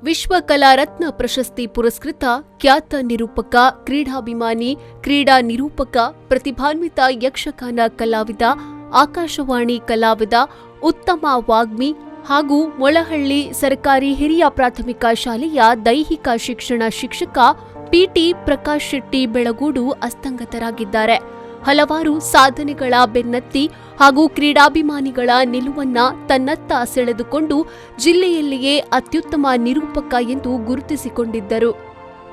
ವಿಶ್ವ ಕಲಾ ರತ್ನ ಪ್ರಶಸ್ತಿ ಪುರಸ್ಕೃತ ಖ್ಯಾತ ನಿರೂಪಕ, ಕ್ರೀಡಾಭಿಮಾನಿ, ಕ್ರೀಡಾ ನಿರೂಪಕ, ಪ್ರತಿಭಾನ್ವಿತ ಯಕ್ಷಗಾನ ಕಲಾವಿದ, ಆಕಾಶವಾಣಿ ಕಲಾವಿದ, ಉತ್ತಮ ವಾಗ್ಮಿ ಹಾಗೂ ಮೊಳಹಳ್ಳಿ ಸರ್ಕಾರಿ ಹಿರಿಯ ಪ್ರಾಥಮಿಕ ಶಾಲೆಯ ದೈಹಿಕ ಶಿಕ್ಷಣ ಶಿಕ್ಷಕ ಪಿಟಿ ಪ್ರಕಾಶ್ ಶೆಟ್ಟಿ ಬೆಳಗೋಡು ಅಸ್ತಂಗತರಾಗಿದ್ದಾರೆ. ಹಲವಾರು ಸಾಧನೆಗಳ ಬೆನ್ನತ್ತಿ ಹಾಗೂ ಕ್ರೀಡಾಭಿಮಾನಿಗಳ ನಿಲುವನ್ನ ತನ್ನತ್ತ ಸೆಳೆದುಕೊಂಡು ಜಿಲ್ಲೆಯಲ್ಲಿಯೇ ಅತ್ಯುತ್ತಮ ನಿರೂಪಕ ಎಂದು ಗುರುತಿಸಿಕೊಂಡಿದ್ದರು.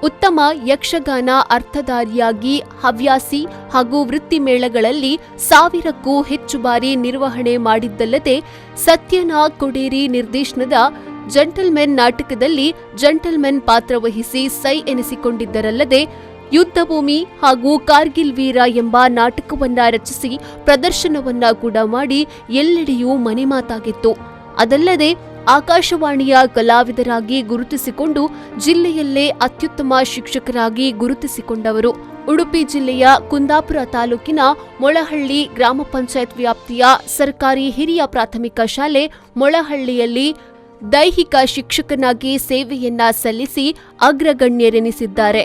ಉತ್ತಮ ಯಕ್ಷಗಾನ ಅರ್ಥಧಾರಿಯಾಗಿ ಹವ್ಯಾಸಿ ಹಾಗೂ ವೃತ್ತಿಮೇಳಗಳಲ್ಲಿ 1000ಕ್ಕೂ ಹೆಚ್ಚು ಬಾರಿ ನಿರ್ವಹಣೆ ಮಾಡಿದ್ದಲ್ಲದೆ ಸತ್ಯನ ಕೊಡೇರಿ ನಿರ್ದೇಶನದ ಜಂಟಲ್ಮೆನ್ ನಾಟಕದಲ್ಲಿ ಜಂಟಲ್ಮೆನ್ ಪಾತ್ರವಹಿಸಿ ಸೈ ಎನಿಸಿಕೊಂಡಿದ್ದರಲ್ಲದೆ ಯುದ್ಧಭೂಮಿ ಹಾಗೂ ಕಾರ್ಗಿಲ್ ವೀರ ಎಂಬ ನಾಟಕವನ್ನ ರಚಿಸಿ ಪ್ರದರ್ಶನವನ್ನ ಕೂಡ ಮಾಡಿ ಎಲ್ಲೆಡೆಯೂ ಮನೆಮಾತಾಗಿತ್ತು. ಅದಲ್ಲದೆ ಆಕಾಶವಾಣಿಯ ಕಲಾವಿದರಾಗಿ ಗುರುತಿಸಿಕೊಂಡು ಜಿಲ್ಲೆಯಲ್ಲೇ ಅತ್ಯುತ್ತಮ ಶಿಕ್ಷಕರಾಗಿ ಗುರುತಿಸಿಕೊಂಡವರು. ಉಡುಪಿ ಜಿಲ್ಲೆಯ ಕುಂದಾಪುರ ತಾಲೂಕಿನ ಮೊಳಹಳ್ಳಿ ಗ್ರಾಮ ಪಂಚಾಯತ್ ವ್ಯಾಪ್ತಿಯ ಸರ್ಕಾರಿ ಹಿರಿಯ ಪ್ರಾಥಮಿಕ ಶಾಲೆ ಮೊಳಹಳ್ಳಿಯಲ್ಲಿ ದೈಹಿಕ ಶಿಕ್ಷಕನಾಗಿ ಸೇವೆಯನ್ನ ಸಲ್ಲಿಸಿ ಅಗ್ರಗಣ್ಯರೆನಿಸಿದ್ದಾರೆ.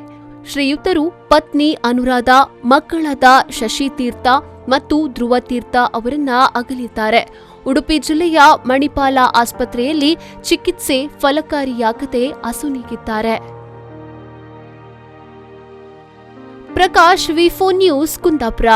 ಶ್ರೀಯುತರು ಪತ್ನಿ ಅನುರಾಧ, ಮಕ್ಕಳಾದ ಶಶಿತೀರ್ಥ ಮತ್ತು ಧ್ರುವತೀರ್ಥ ಅವರನ್ನ ಅಗಲಿದ್ದಾರೆ. ಉಡುಪಿ ಜಿಲ್ಲೆಯ ಮಣಿಪಾಲ ಆಸ್ಪತ್ರೆಯಲ್ಲಿ ಚಿಕಿತ್ಸೆ ಫಲಕಾರಿಯಾಗದೆ ಅಸುನೀಗಿದ್ದಾರೆ. ಪ್ರಕಾಶ್, ವಿ4 ನ್ಯೂಸ್, ಕುಂದಾಪುರ.